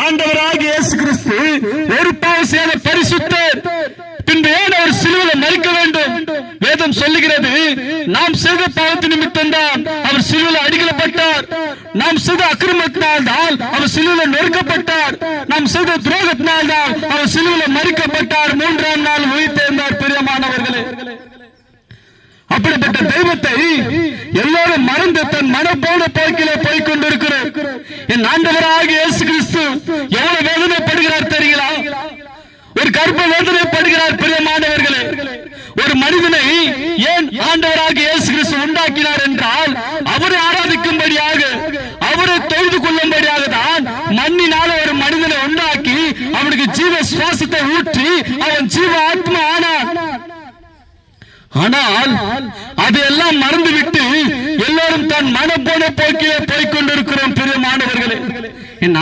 ஆண்டவராகிய இயேசு கிறிஸ்து ஒரு பாவம் செய்த பரிசுத்தர், பின்பு ஏன் அவர் சிலுவையில் மரிக்க வேண்டும்? வேதம் சொல்லுகிறது, நாம் செய்த பாவத்தின் நிமித்தம் தான் அவர் சிலுவையில் அடிக்கப்பட்டார். நாம் செய்த அக்கிரமத்தினால் தான் அவர் சிலுவையில் நொறுக்கப்பட்டார். நாம் செய்த துரோகத்தினால் தான் அவர் சிலுவையில் மரிக்கப்பட்டார். மூன்றாம் நாள் உயிர்த்தெழுந்தார். பிரியமானவர்களே, அப்படிப்பட்ட தெய்வத்தை எல்லோரும் மறந்து தன் மனப்போன போக்கிலே போய்க் கொண்டிருக்கிறோம். என் ஆண்டவராகிய இயேசு கிறிஸ்து எவ்வளவு வேதனைப்படுகிறார் தெரியுங்களா? ஒரு கர்ப்ப வேதனைப்படுகிறார். பிரியமானவர்களே, ஒரு மனிதனை ஏன் ஆண்டவராகிய இயேசு கிறிஸ்து உண்டாக்கினார் என்றால், அவரை ஆராதிக்கும்படியாக, அவரை தொழுது கொள்ளும்படியாக தான் மண்ணினால் ஒரு மனிதனை உண்டாக்கி அவனுக்கு ஜீவ சுவாசத்தை ஊற்றி அவன் ஜீவ ஆத்மா ஆனான். ஆனால் அதையெல்லாம் மறந்துவிட்டு எல்லோரும் தன் மனப்போன போக்கிலே போய்க் கொண்டிருக்கிறோம். பிரியமானவர்களே, என்